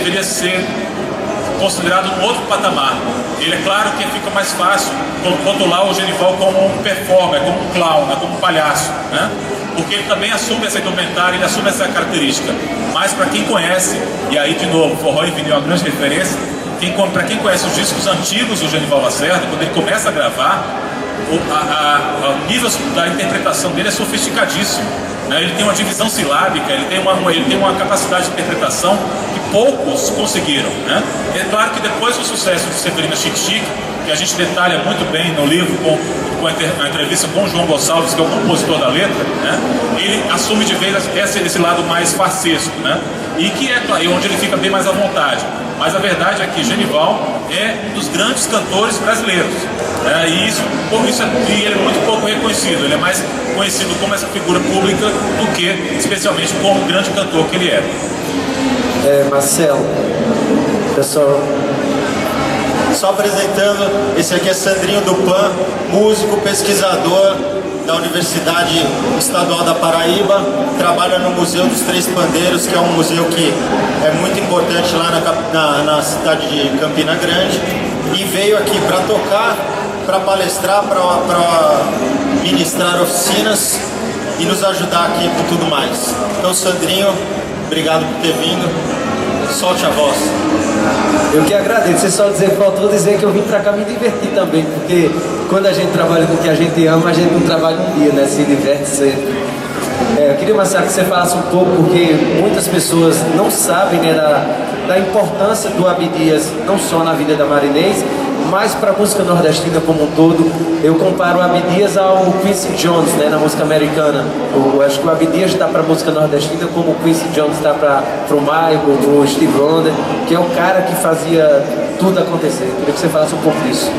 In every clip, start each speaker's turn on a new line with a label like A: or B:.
A: poderia ser considerado um outro patamar. Ele é claro que fica mais fácil rotular o Genival como um performer, como um clown, né, como um palhaço, né? Porque ele também assume essa indumentária, ele assume essa característica. Mas para quem conhece, e aí de novo, forró e vinil é uma grande referência, para quem conhece os discos antigos do Genival Lacerda, quando ele começa a gravar, o nível da interpretação dele é sofisticadíssimo, né? Ele tem uma divisão silábica, ele tem uma capacidade de interpretação que poucos conseguiram, né? É claro que depois do sucesso de Severina Chique Chique, que a gente detalha muito bem no livro com a entrevista com o João Gonçalves, que é o compositor da letra, né? Ele assume de vez esse lado mais farsesco, né? E que é onde ele fica bem mais à vontade. Mas a verdade é que Genival é um dos grandes cantores brasileiros, né? E ele é muito pouco reconhecido. Ele é mais conhecido como essa figura pública do que especialmente como o grande cantor que ele é.
B: Marcelo, pessoal, só apresentando, esse aqui é Sandrinho Dupan, músico, pesquisador da Universidade Estadual da Paraíba, trabalha no Museu dos Três Pandeiros, que é um museu que é muito importante lá na cidade de Campina Grande, e veio aqui para tocar, para palestrar, para ministrar oficinas e nos ajudar aqui com tudo mais. Então, Sandrinho, obrigado por ter vindo. Solte a voz.
C: Eu que agradeço. Você só faltou dizer que eu vim pra cá me divertir também, porque quando a gente trabalha com o que a gente ama, a gente não trabalha um dia, né? Se diverte sempre. Eu queria, Marcelo, que você falasse um pouco, porque muitas pessoas não sabem, né, da importância do Abdias, não só na vida da Marinês, mas para a música nordestina como um todo. Eu comparo o Abdias ao Quincy Jones, né, na música americana. Eu acho que o Abdias está para a música nordestina como o Quincy Jones está para o Michael, para o Steve Wonder, que é o cara que fazia tudo acontecer. Eu queria que você falasse um pouco disso.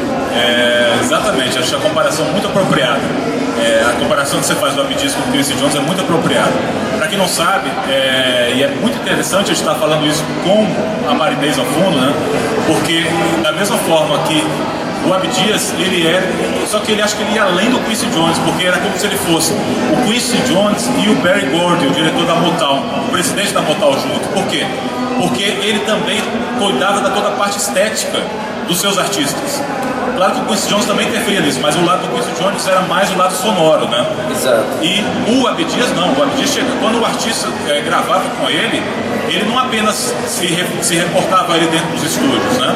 A: Exatamente, acho a comparação muito apropriada. A comparação que você faz do Abdias com o Quincy Jones é muito apropriada. Para quem não sabe, e é muito interessante a gente estar falando isso com a Marinês ao fundo, né? Porque da mesma forma que o Abdias, só que ele acha que ele ia além do Quincy Jones, porque era como se ele fosse o Quincy Jones e o Berry Gordy, o diretor da Motown, o presidente da Motown junto. Por quê? Porque ele também cuidava da toda a parte estética dos seus artistas. Claro que o Quincy Jones também interferia nisso, mas o lado do Quincy Jones era mais o lado sonoro, né?
C: Exato.
A: E o Abdias não, o Abdias quando o artista gravava com ele não apenas se reportava ele dentro dos estúdios, né?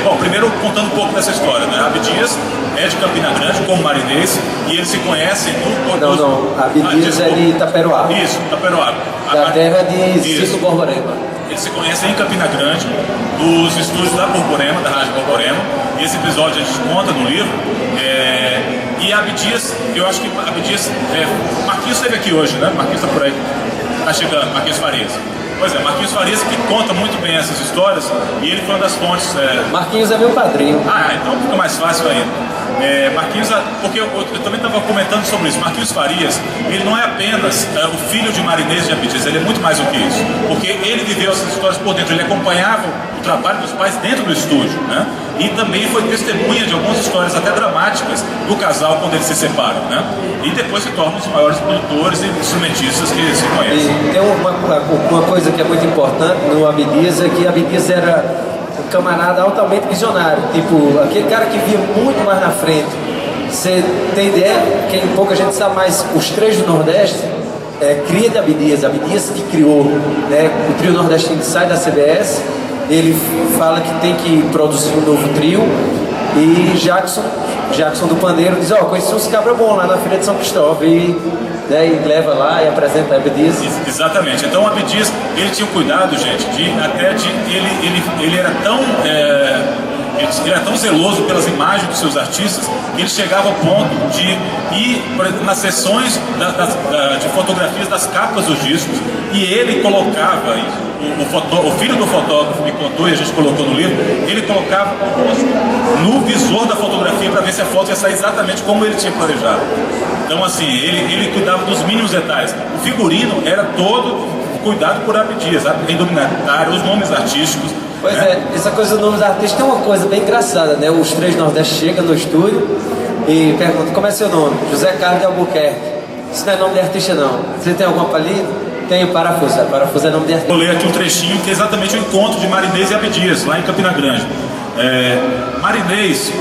A: Bom, primeiro contando um pouco dessa história, né? Abdias é de Campina Grande, como Marinês, e eles se conhecem no...
C: Não, Abdias é de Itaperoá.
A: Isso, Itaperoá.
C: Da terra de Cico Borborema.
A: Eles se conhecem em Campina Grande, dos estúdios da Borborema, da Rádio Borborema, e esse episódio a gente conta no livro. E Abdias, eu acho que Abdias... Marquinhos esteve aqui hoje, né? Marquinhos está por aí. Está chegando, Marquinhos Farias. Pois é, Marquinhos Farias que conta muito bem essas histórias, e ele foi uma das fontes...
C: Marquinhos é meu padrinho.
A: Então fica mais fácil ainda. Marquinhos, porque eu também estava comentando sobre isso. Marquinhos Farias, ele não é apenas o filho de Marinês de Abdias, ele é muito mais do que isso, porque ele viveu essas histórias por dentro, ele acompanhava o trabalho dos pais dentro do estúdio, né? E também foi testemunha de algumas histórias até dramáticas do casal quando eles se separam, né? E depois se tornam os maiores produtores e instrumentistas que se conhecem.
C: E tem uma coisa que é muito importante no Abdias, é que Abdias era um camarada altamente visionário, tipo, aquele cara que via muito mais na frente. Você tem ideia, quem pouca gente sabe, mas os três do Nordeste cria de Abdias que criou, né? O trio nordestino sai da CBS, ele fala que tem que produzir um novo trio, e Jackson do Pandeiro diz, conheci uns cabra bom lá na Feira de São Cristóvão, e leva lá e apresenta Abdias.
A: Exatamente. Então o Abdias, ele tinha o cuidado, gente, ele era tão ele era tão zeloso pelas imagens dos seus artistas que ele chegava ao ponto de ir, por exemplo, nas sessões de fotografias das capas dos discos, e ele colocava o filho do fotógrafo me contou, e a gente colocou no livro, ele colocava o rosto no visor da fotografia para ver se a foto ia sair exatamente como ele tinha planejado. Então, assim, ele cuidava dos mínimos detalhes. O figurino era todo cuidado por Abdias, a indumentária, os nomes artísticos.
C: Pois essa coisa dos nomes artísticos é uma coisa bem engraçada, né? Os três Nordeste chegam no estúdio e perguntam, como é seu nome? José Carlos de Albuquerque. Isso não é nome de artista, não. Você tem algum apelido? Tem o Parafuso. Parafuso é nome de artista.
A: Vou ler aqui um trechinho que é exatamente o encontro de Marinês e Abdias, lá em Campina Grande. Marinês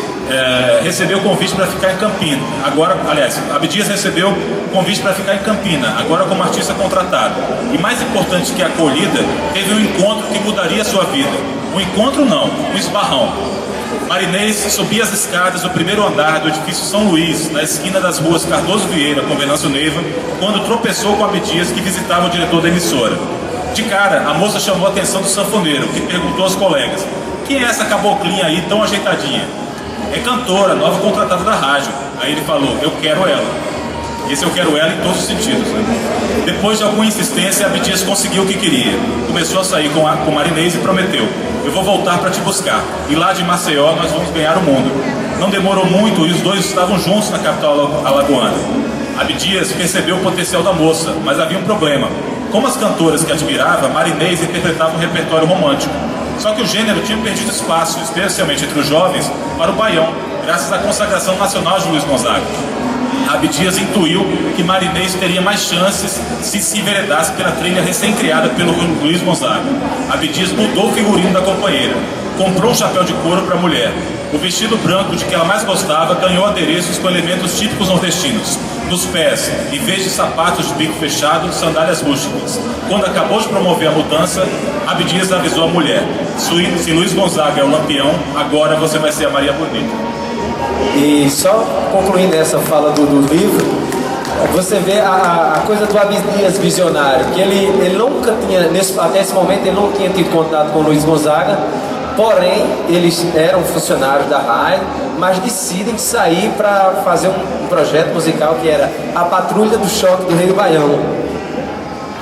A: recebeu o convite para ficar em Campina. Agora, aliás, Abdias recebeu o convite para ficar em Campina, agora como artista contratado. E mais importante que a acolhida, teve um encontro que mudaria a sua vida. Um encontro não, um esbarrão. Marinês subia as escadas do primeiro andar do edifício São Luís, na esquina das ruas Cardoso Vieira com Venâncio Neiva, quando tropeçou com Abdias, que visitava o diretor da emissora. De cara, a moça chamou a atenção do sanfoneiro, que perguntou aos colegas: quem é essa caboclinha aí tão ajeitadinha? É cantora, nova contratada da rádio. Aí ele falou: eu quero ela. Esse eu quero ela em todos os sentidos, né? Depois de alguma insistência, Abdias conseguiu o que queria. Começou a sair com Marinês e prometeu: eu vou voltar para te buscar. E lá de Maceió nós vamos ganhar o mundo. Não demorou muito e os dois estavam juntos na capital alagoana. Abdias percebeu o potencial da moça, mas havia um problema. Como as cantoras que admirava, Marinês interpretava um repertório romântico. Só que o gênero tinha perdido espaço, especialmente entre os jovens, para o baião, graças à consagração nacional de Luiz Gonzaga. Abdias intuiu que Marinês teria mais chances se enveredasse pela trilha recém-criada pelo Luiz Gonzaga. Abdias mudou o figurino da companheira, comprou um chapéu de couro para a mulher. O vestido branco de que ela mais gostava ganhou adereços com elementos típicos nordestinos. Nos pés, em vez de sapatos de bico fechado, sandálias rústicas. Quando acabou de promover a mudança, Abdias avisou a mulher: se Luiz Gonzaga é o lampião, agora você vai ser a Maria Bonita.
C: E só concluindo essa fala do livro, você vê a coisa do Abdias visionário, que ele nunca tinha, até esse momento, ele não tinha tido contato com o Luiz Gonzaga, porém, eles eram funcionários da rádio, mas decidem sair para fazer um projeto musical que era A Patrulha do Choque do Rei do Baião.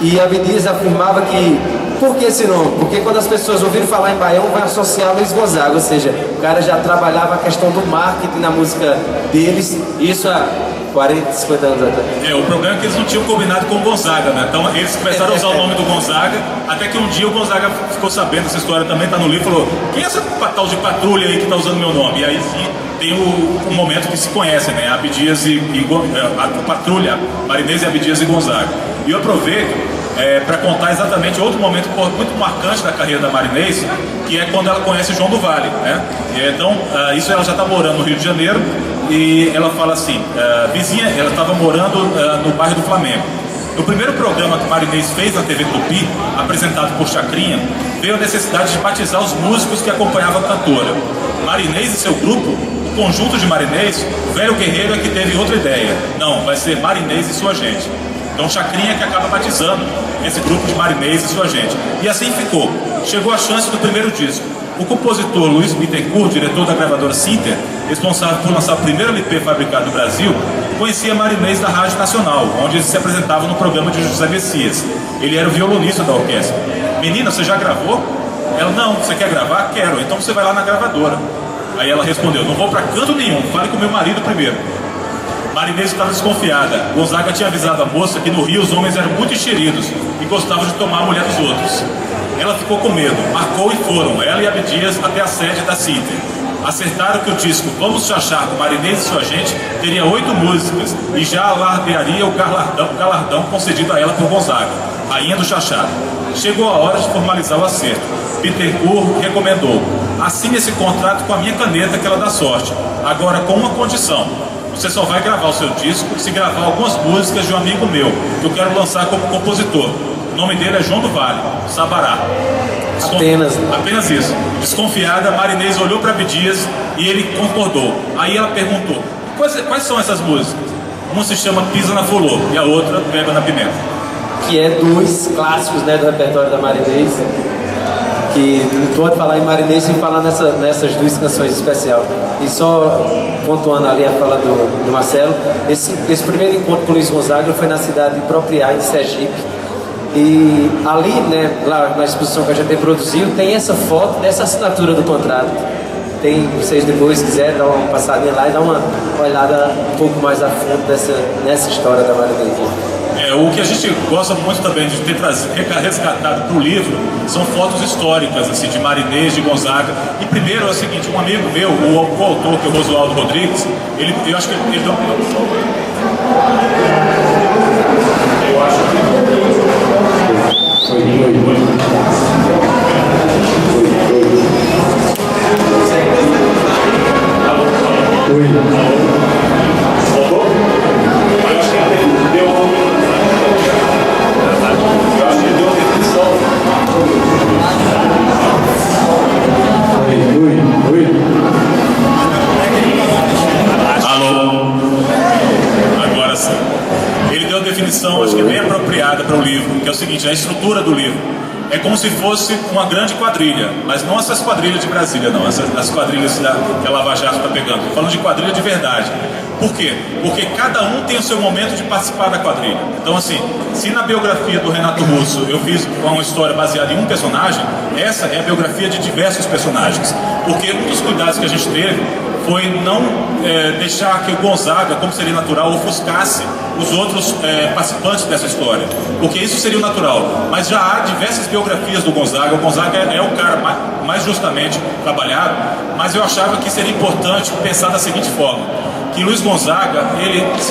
C: E Abdias afirmava que, por que esse nome? Porque quando as pessoas ouviram falar em Baião, vai associar Luiz Gonzaga, ou seja, o cara já trabalhava a questão do marketing na música deles, isso há 40, 50 anos atrás.
A: O problema é que eles não tinham combinado com o Gonzaga, né? Então eles começaram a usar o nome do Gonzaga, até que um dia o Gonzaga ficou sabendo, essa história também tá no livro, falou: quem é essa tal de patrulha aí que tá usando meu nome? E aí sim, tem o momento que se conhecem, né? Abdias a patrulha, Marinês e Abdias e Gonzaga. E eu aproveito para contar exatamente outro momento muito marcante da carreira da Marinês, que é quando ela conhece João do Vale, né? Então, isso ela já está morando no Rio de Janeiro, e ela fala assim, vizinha, ela estava morando no bairro do Flamengo. No primeiro programa que Marinês fez na TV Tupi, apresentado por Chacrinha, veio a necessidade de batizar os músicos que acompanhavam a cantora. Marinês e seu grupo, o conjunto de Marinês, o velho guerreiro é que teve outra ideia. Não, vai ser Marinês e sua gente. Então Chacrinha que acaba batizando esse grupo de Marinês e sua gente. E assim ficou. Chegou a chance do primeiro disco. O compositor Luiz Bittencourt, diretor da gravadora Sinter, responsável por lançar o primeiro LP fabricado no Brasil, conhecia Marinês da Rádio Nacional, onde ele se apresentava no programa de José Messias. Ele era o violonista da orquestra. Menina, você já gravou? Ela: não, você quer gravar? Quero. Então você vai lá na gravadora. Aí ela respondeu: não vou pra canto nenhum, fale com meu marido primeiro. Marinês estava desconfiada. Gonzaga tinha avisado a moça que no Rio os homens eram muito enxeridos e gostavam de tomar a mulher dos outros. Ela ficou com medo, marcou e foram, ela e Abdias, até a sede da Sinter. Acertaram que o disco Vamos Chachar, com Marinês e sua gente, teria 8 músicas e já alardearia o galardão concedido a ela por Gonzaga, rainha do chachado. Chegou a hora de formalizar o acerto. Bittencourt recomendou: assine esse contrato com a minha caneta que ela dá sorte, agora com uma condição: você só vai gravar o seu disco se gravar algumas músicas de um amigo meu, que eu quero lançar como compositor. O nome dele é João do Vale, Sabará. Apenas isso. Desconfiada, Marinês olhou para Abdias e ele concordou. Aí ela perguntou: quais são essas músicas? Uma se chama Pisa na Fulô e a outra Pega na Pimenta.
C: Que é dos clássicos, né, do repertório da Marinês. Que não pode falar em Marinês sem falar nessas duas canções especial. E só pontuando ali a fala do Marcelo, esse primeiro encontro com o Luiz Gonzaga foi na cidade de Propriá, em Sergipe. E ali, né, lá na exposição que a gente produziu, tem essa foto dessa assinatura do contrato. Tem, vocês depois quiserem dar uma passadinha lá e dar uma olhada um pouco mais a fundo nessa história da Marinês.
A: O que a gente gosta muito também de ter resgatado para o livro são fotos históricas, assim, de Marinês, de Gonzaga. E primeiro é o seguinte: um amigo meu, o coautor, que é o Rosualdo Rodrigues, eu acho que ele deu eu acho que Voltou? Eu acho que ele deu a definição. Alô? Agora sim. Ele deu a definição, acho que é bem apropriada para o livro, que é o seguinte: a estrutura do livro é como se fosse uma grande quadrilha, mas não essas quadrilhas de Brasília, não, as quadrilhas que a Lava Jato está pegando. Estou falando de quadrilha de verdade. Por quê? Porque cada um tem o seu momento de participar da quadrilha. Então, assim, se na biografia do Renato Russo eu fiz uma história baseada em um personagem, essa é a biografia de diversos personagens. Porque um dos cuidados que a gente teve foi não deixar que o Gonzaga, como seria natural, ofuscasse os outros participantes dessa história, porque isso seria o natural. Mas já há diversas biografias do Gonzaga. O Gonzaga é o cara mais justamente trabalhado, mas eu achava que seria importante pensar da seguinte forma: que Luiz Gonzaga,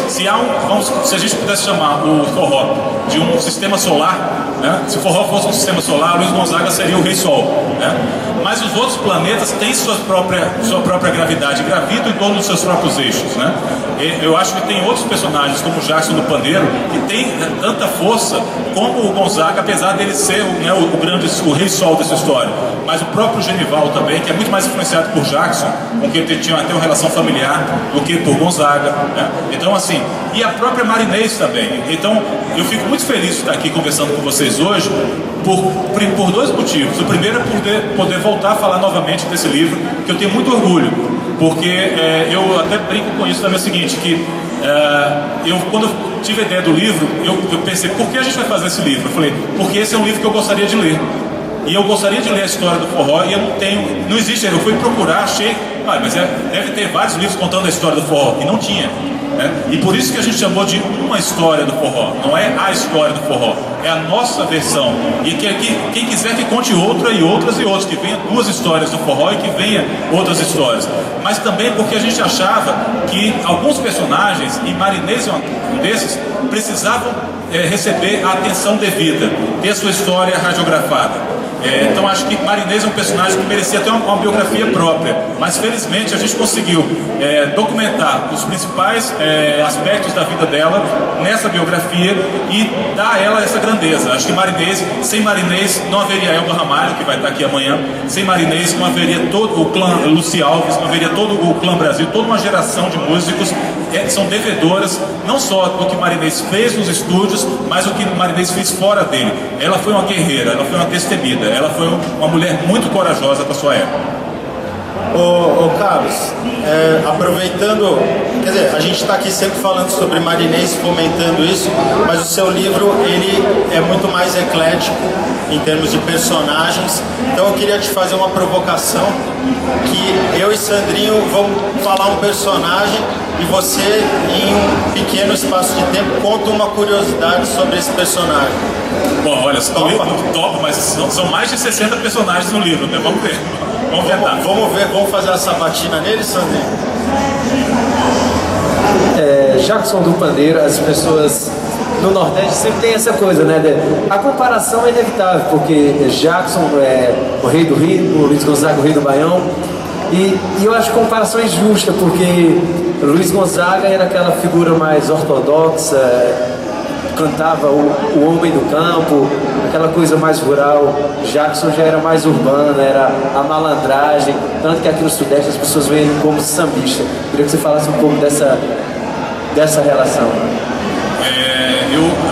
A: se a gente pudesse chamar o forró de um sistema solar, né? Se o forró fosse um sistema solar, Luiz Gonzaga seria o Rei Sol, né? Mas os outros planetas têm sua própria gravidade, gravitam em torno dos seus próprios eixos, né? Eu acho que tem outros personagens, como o Jackson do Pandeiro, que tem tanta força como o Gonzaga, apesar dele ser o Rei Sol dessa história. Mas o próprio Genival também, que é muito mais influenciado por Jackson, com quem ele tinha até uma relação familiar, do que por Gonzaga, né? Então, assim, e a própria Marinês também. Então, eu fico muito feliz de estar aqui conversando com vocês hoje por dois motivos. O primeiro é poder voltar a falar novamente desse livro, que eu tenho muito orgulho, porque eu até brinco com isso também, é o seguinte, que quando eu tive a ideia do livro, eu pensei, por que a gente vai fazer esse livro? Eu falei, porque esse é um livro que eu gostaria de ler. E eu gostaria de ler a história do forró, e eu não existe, eu fui procurar, achei, mas deve ter vários livros contando a história do forró, e não tinha, né? E por isso que a gente chamou de uma história do forró, não é a história do forró, é a nossa versão. E que quem quiser que conte outra e outras e outras, que venha duas histórias do forró e que venha outras histórias. Mas também porque a gente achava que alguns personagens, e Marinês é um desses, precisavam receber a atenção devida, ter a sua história radiografada. Então acho que Marinês é um personagem que merecia ter uma biografia própria, mas felizmente a gente conseguiu documentar os principais aspectos da vida dela nessa biografia e dar a ela essa grandeza. Acho que sem Marinês não haveria Elba Ramalho, que vai estar aqui amanhã. Sem Marinês não haveria todo o clã Luci Alves, não haveria todo o clã Brasil, toda uma geração de músicos que são devedoras não só do que Marinês fez nos estúdios, mas o que Marinês fez fora dele. Ela foi uma guerreira, ela foi uma destemida, ela foi uma mulher muito corajosa para sua época.
B: Ô Carlos, aproveitando, quer dizer, a gente está aqui sempre falando sobre Marinês, comentando isso, mas o seu livro, ele é muito mais eclético em termos de personagens. Então eu queria te fazer uma provocação, que eu e Sandrinho vamos falar um personagem e você, em um pequeno espaço de tempo, conta uma curiosidade sobre esse personagem.
A: Bom, olha, top, mas são mais de 60 personagens no livro, né? Vamos ver.
B: Vamos fazer a sabatina nele, Sandrinho?
C: Jackson do Pandeiro, as pessoas no Nordeste sempre tem essa coisa, né? A comparação é inevitável, porque Jackson é o rei do Rio, o Luiz Gonzaga o rei do Baião, e eu acho a comparação injusta, porque Luiz Gonzaga era aquela figura mais ortodoxa, cantava o homem do campo, aquela coisa mais rural. Jackson já era mais urbana, era a malandragem, tanto que aqui no Sudeste as pessoas veem ele como sambista. Queria que você falasse um pouco dessa relação.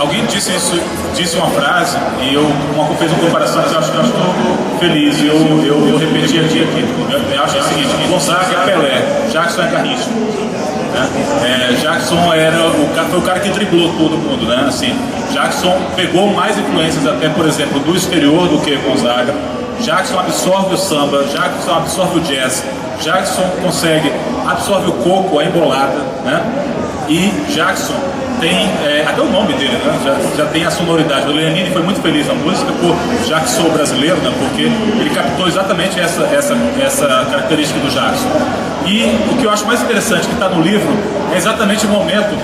A: Alguém disse uma frase e fez uma comparação, eu acho que eu estou feliz e eu repeti aqui. Eu acho o seguinte: Gonzaga é Pelé, Jackson é Garrincha. Jackson foi o cara que driblou todo mundo, né? Assim, Jackson pegou mais influências até, por exemplo, do exterior do que Gonzaga. Jackson absorve o samba, Jackson absorve o jazz, Jackson absorve o coco, a embolada, né? E Jackson tem até o nome dele, né? Já tem a sonoridade. O Leonine foi muito feliz na música por Jackson brasileiro, né? Porque ele captou exatamente essa característica do Jackson. E o que eu acho mais interessante que está no livro é exatamente o momento,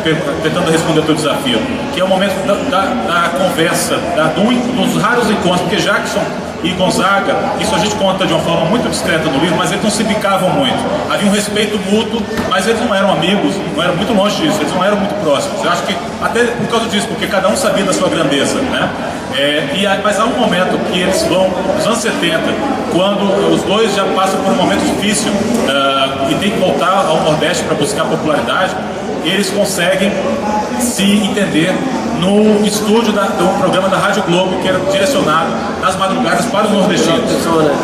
A: tentando responder ao teu desafio, que é o momento da conversa, dos raros encontros, porque Jackson e Gonzaga, isso a gente conta de uma forma muito discreta no livro, mas eles não se bicavam muito. Havia um respeito mútuo, mas eles não eram amigos, não eram muito longe disso, eles não eram muito próximos. Eu acho que até por causa disso, porque cada um sabia da sua grandeza, né? Mas há um momento que eles vão, nos anos 70, quando os dois já passam por um momento difícil e tem que voltar ao Nordeste para buscar popularidade, eles conseguem se entender no estúdio do programa da Rádio Globo, que era direcionado nas madrugadas para os nordestinos.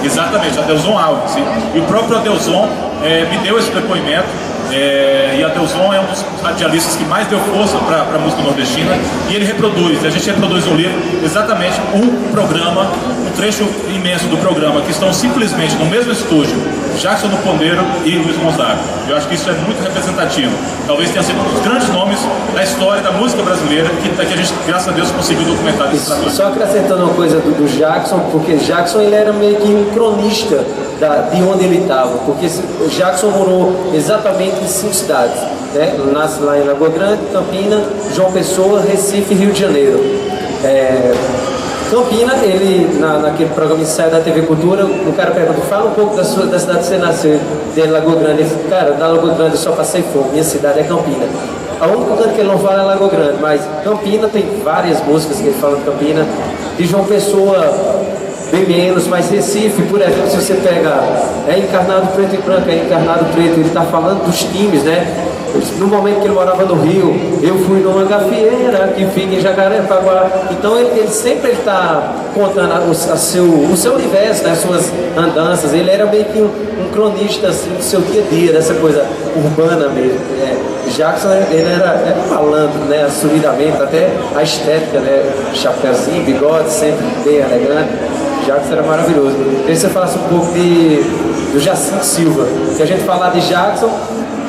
A: Exatamente, Adelson Alves. E o próprio Adelson me deu esse depoimento. E Adelson é um dos radialistas que mais deu força para a música nordestina, e ele reproduz, a gente reproduz no livro exatamente um programa, um trecho imenso do programa, que estão simplesmente no mesmo estúdio, Jackson do Pandeiro e Luiz Gonzaga. Eu acho que isso é muito representativo. Talvez tenha sido um dos grandes nomes da história da música brasileira, que a gente, graças a Deus, conseguiu documentar desse trabalho.
C: Só acrescentando uma coisa do Jackson, porque Jackson ele era meio que um cronista de onde ele estava, porque o Jackson morou exatamente em 5 cidades, né? Nasce lá em Lagoa Grande, Campina, João Pessoa, Recife e Rio de Janeiro. Campina, ele, naquele programa Ensaio da TV Cultura, o cara pergunta, fala um pouco da cidade que você nasceu, de Lagoa Grande. Ele disse, cara, na Lagoa Grande eu só passei fome, minha cidade é Campina. A única coisa que ele não fala é Lagoa Grande, mas Campina tem várias músicas que ele fala de Campina, de João Pessoa bem menos, mas Recife, por exemplo, se você pega Encarnado Preto e Branco, Encarnado Preto, ele está falando dos times, né? No momento que ele morava no Rio, eu fui numa gafieira que fica em Jacarepaguá. Então ele sempre está contando o seu universo, né, as suas andanças. Ele era meio que um cronista assim, do seu dia a dia, dessa coisa urbana mesmo. Jackson, ele era malandro, né, assumidamente, até a estética, né, chapéuzinho, bigode, sempre bem elegante. Jackson era maravilhoso. Queria que você falasse um pouco do Jacinto Silva. Se a gente falar de Jackson,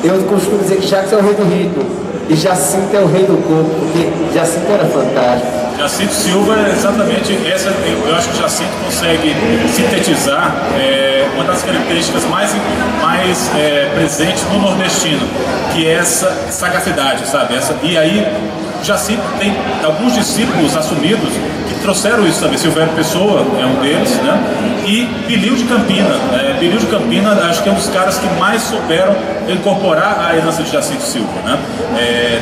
C: eu costumo dizer que Jackson é o rei do ritmo e Jacinto é o rei do corpo, porque Jacinto era fantástico.
A: Jacinto Silva é exatamente essa. Eu acho que Jacinto consegue sintetizar uma das características mais presentes no nordestino, que é essa sagacidade, sabe? E aí, Jacinto tem alguns discípulos assumidos que trouxeram isso, sabe? Silvério Pessoa é um deles, né? E Bilio de Campina. Bilio de Campina, acho que é um dos caras que mais souberam incorporar a herança de Jacinto Silva, né?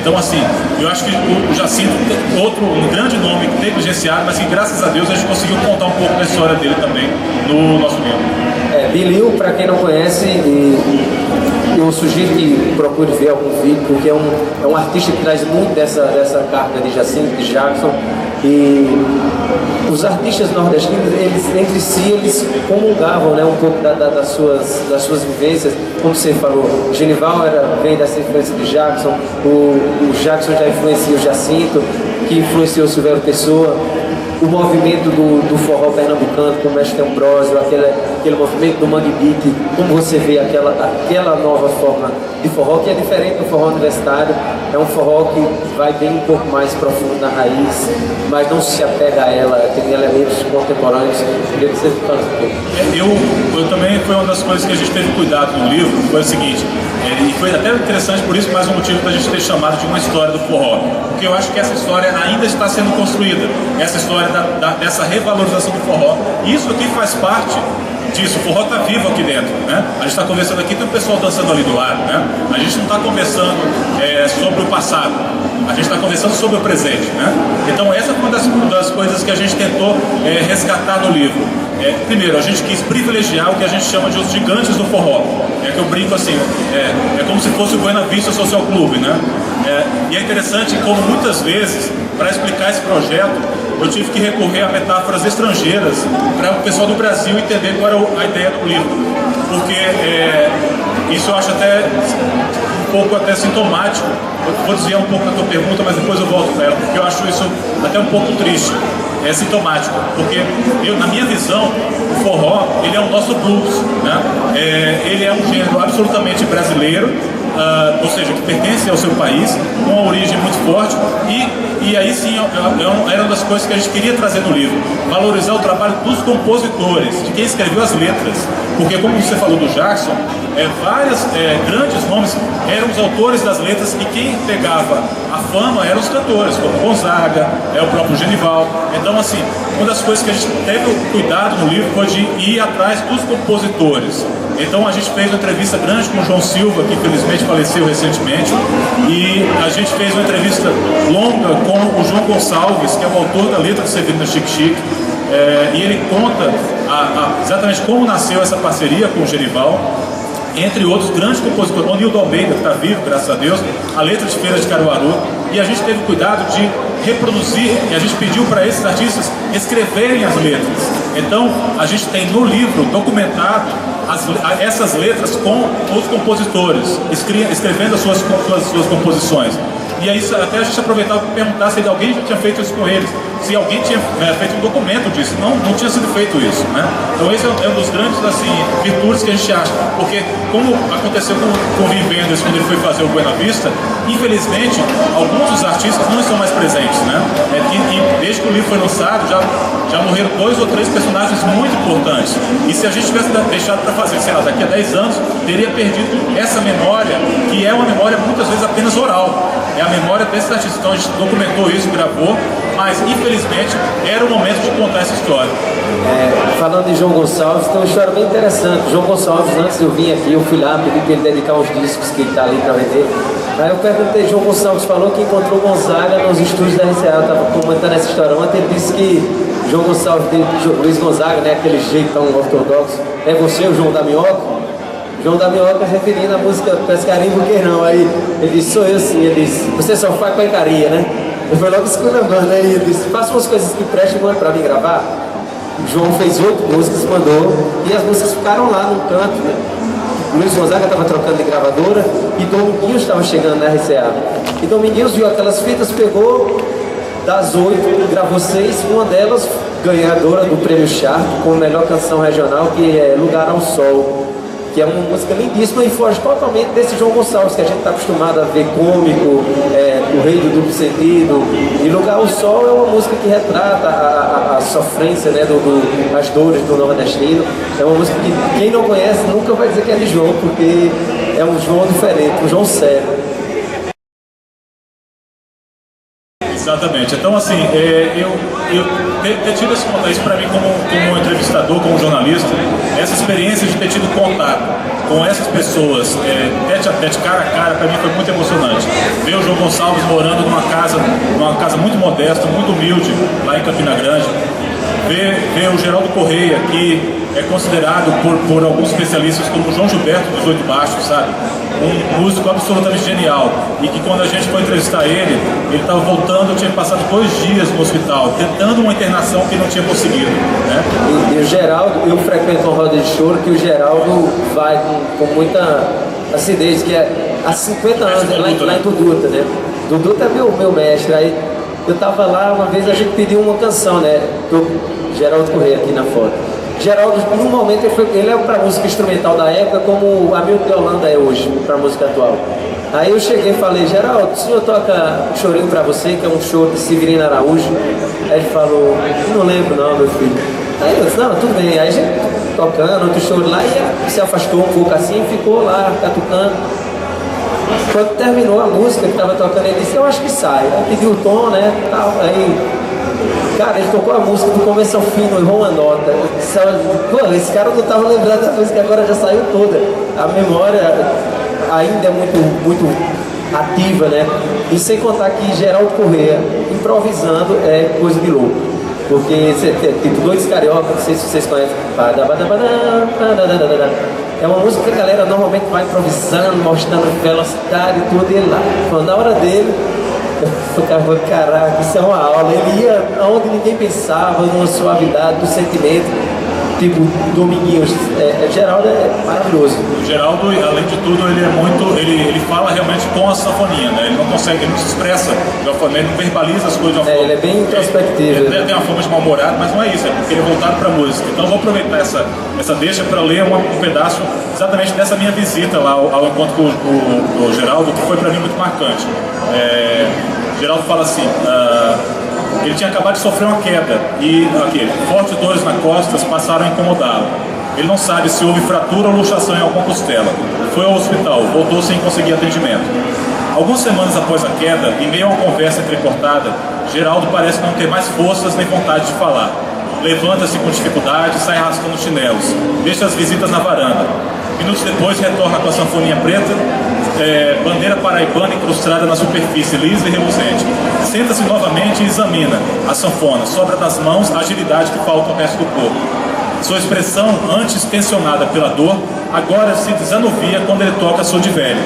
A: Então, assim, eu acho que o Jacinto tem um grande nome negligenciado, mas que, graças a Deus, a gente conseguiu contar um pouco da história dele também no nosso livro.
C: Bilio, para quem não conhece, eu sugiro que procure ver algum vídeo, porque é um artista que traz muito dessa carga de Jacinto, de Jackson. E os artistas nordestinos, eles entre si, eles comungavam, né, um pouco das suas vivências. Como você falou, Genival vem dessa influência de Jackson, o Jackson já influencia o Jacinto, que influenciou o Silvério Pessoa. O movimento do forró pernambucano, com o Mestre Ambrósio, aquele movimento do Mangue Beat, como você vê aquela nova forma de forró, que é diferente do forró universitário, é um forró que vai bem um pouco mais profundo na raiz, mas não se apega a ela, tem elementos contemporâneos. Queria que você falasse um pouco.
A: Eu também, foi uma das coisas que a gente teve cuidado no livro, foi o seguinte, e foi até interessante por isso, mais um motivo para a gente ter chamado de uma história do forró, porque eu acho que essa história ainda está sendo construída, essa história dessa revalorização do forró. Isso aqui faz parte disso, o forró está vivo aqui dentro, né? A gente está conversando aqui, tem o pessoal dançando ali do lado, né? A gente não está conversando sobre o passado, a gente está conversando sobre o presente, né? Então essa foi uma das coisas que a gente tentou resgatar no livro. Primeiro, a gente quis privilegiar o que a gente chama de os gigantes do forró. Que eu brinco assim, é como se fosse o Buena Vista Social Clube, né? E é interessante como muitas vezes, para explicar esse projeto, eu tive que recorrer a metáforas estrangeiras para o pessoal do Brasil entender qual era a ideia do livro. Porque isso eu acho até um pouco sintomático. Eu vou desviar um pouco da tua pergunta, mas depois eu volto para ela, porque eu acho isso até um pouco triste. É sintomático, porque na minha visão, o forró, ele é o nosso blues, né? Ele é um gênero absolutamente brasileiro, ou seja, que pertence ao seu país, com uma origem muito forte, e aí sim era uma das coisas que a gente queria trazer no livro, valorizar o trabalho dos compositores, de quem escreveu as letras, porque como você falou do Jackson, vários grandes nomes eram os autores das letras, e quem pegava a fama eram os cantores, como Gonzaga, o próprio Genival. Então assim, uma das coisas que a gente teve o cuidado no livro foi de ir atrás dos compositores. Então a gente fez uma entrevista grande com o João Silva, que infelizmente faleceu recentemente, e a gente fez uma entrevista longa com o João Gonçalves, que é o autor da letra do Severino Chique Chique, e ele conta exatamente como nasceu essa parceria com o Genival, entre outros grandes compositores, o Nildo Almeida, que está vivo, graças a Deus, a letra de Feira de Caruaru, e a gente teve cuidado de reproduzir, e a gente pediu para esses artistas escreverem as letras. Então, a gente tem no livro documentado essas letras com os compositores, escrevendo as suas composições. E aí até a gente aproveitava para perguntar se alguém já tinha feito isso com eles, se alguém tinha feito um documento disso. Não tinha sido feito isso, né? Então esse é um dos grandes assim, virtudes que a gente acha, porque como aconteceu com o Wim Wenders quando ele foi fazer o Buena Vista, infelizmente alguns dos artistas não estão mais presentes, né? E desde que o livro foi lançado já morreram 2 ou 3 personagens muito importantes, e se a gente tivesse deixado para fazer, sei lá, daqui a 10 anos, teria perdido essa memória, que é uma memória muitas vezes apenas oral, é a memória desses artistas. Então a gente documentou isso, gravou, mas infelizmente era o momento de contar essa história.
C: Falando em João Gonçalves, tem uma história bem interessante. João Gonçalves, antes eu vim aqui, eu fui lá, pedi para ele dedicar os discos que ele está ali para vender. Aí eu perguntei, João Gonçalves falou que encontrou Gonzaga nos estúdios da RCA, eu estava comentando essa história ontem, ele disse que João Gonçalves, Luiz Gonzaga, né, aquele jeitão ortodoxo, é você, o João da Minhoca? João da Minhoca referindo a música Pescaria em Buqueirão. Aí ele disse, sou eu sim. Ele disse, você só faz pescaria, né? Eu fui logo esculhambando, né? Ele disse, faça umas coisas que prestem, manda pra mim gravar. O João fez 8 músicas, mandou, e as músicas ficaram lá no canto, né? Luiz Gonzaga estava trocando de gravadora e Dominguinhos estava chegando na RCA. E Dominguinhos viu aquelas fitas, pegou das 8, gravou 6, uma delas ganhadora do Prêmio Sharp com a melhor canção regional, que é Lugar ao Sol, que é uma música lindíssima e foge totalmente desse João Gonçalves, que a gente está acostumado a ver cômico, o rei do duplo sentido. E Lugar ao Sol é uma música que retrata a sofrência, né, as dores do nordestino. É uma música que quem não conhece nunca vai dizer que é de João, porque é um João diferente, um João sério.
A: Exatamente. Então, assim, eu ter tido isso para mim como entrevistador, como jornalista, essa experiência de ter tido contato com essas pessoas, tete a tete, cara a cara, para mim foi muito emocionante. Ver o João Gonçalves morando numa casa muito modesta, muito humilde, lá em Campina Grande. Ver o Geraldo Correia, que é considerado por alguns especialistas como o João Gilberto dos 8 Baixos, sabe? Um músico absolutamente genial, e que quando a gente foi entrevistar ele estava voltando, tinha passado 2 dias no hospital, tentando uma internação que não tinha conseguido, né?
C: E o Geraldo, eu frequento uma roda de choro que o Geraldo vai com muita acidez, que é há 50 anos, lá em Duduta, né? Duduta é meu mestre, aí eu tava lá, uma vez a gente pediu uma canção, né? Do Geraldo Correia aqui na foto. Geraldo, no momento, ele é para música instrumental da época, como o Hamilton de Holanda é hoje, para música atual. Aí eu cheguei e falei, Geraldo, o senhor toca um chorinho para você, que é um choro de Severino Araújo? Aí ele falou, não lembro não, meu filho. Aí eu disse, não, tudo bem. Aí a gente tocando, outro choro lá, e se afastou um pouco assim, ficou lá, catucando. Quando terminou a música que estava tocando, ele disse, eu acho que sai. Aí pediu o tom, né, tal, aí... Cara, ele tocou a música do começo ao fim, errou uma nota. Pô, esse cara não estava lembrando da música, agora já saiu toda. A memória ainda é muito ativa, né? E sem contar que Geraldo Correia, improvisando, é coisa de louco. Porque, tipo, Doidos Carioca, não sei se vocês conhecem. É uma música que a galera normalmente vai improvisando, mostrando velocidade e tudo, e ele lá. Então, na hora dele... Eu ficava, caraca, isso é uma aula. Ele ia aonde ninguém pensava, numa suavidade do sentimento. tipo Dominguinhos. Geraldo é maravilhoso.
A: O Geraldo, além de tudo, ele é muito. Ele fala realmente com a sanfoninha, né? Ele não consegue, ele não se expressa de uma forma, ele não verbaliza as coisas de uma forma.
C: Ele é bem introspectivo.
A: Ele tem uma forma de mal-humorado, mas não é isso, é porque ele é voltado para a música. Então eu vou aproveitar essa deixa para ler um pedaço exatamente dessa minha visita lá ao encontro com o Geraldo, que foi para mim muito marcante. Geraldo fala assim. Ele tinha acabado de sofrer uma queda e fortes dores nas costas passaram a incomodá-lo. Ele não sabe se houve fratura ou luxação em alguma costela. Foi ao hospital, voltou sem conseguir atendimento. Algumas semanas após a queda, em meio a uma conversa entrecortada, Geraldo parece não ter mais forças nem vontade de falar. Levanta-se com dificuldade e sai arrastando os chinelos. Deixa as visitas na varanda. Minutos depois retorna com a sanfoninha preta, bandeira paraibana incrustada na superfície lisa e reluzente. Senta-se novamente e examina a sanfona. Sobra das mãos a agilidade que falta ao resto do corpo. Sua expressão, antes tensionada pela dor, agora se desanuvia quando ele toca sua de velho.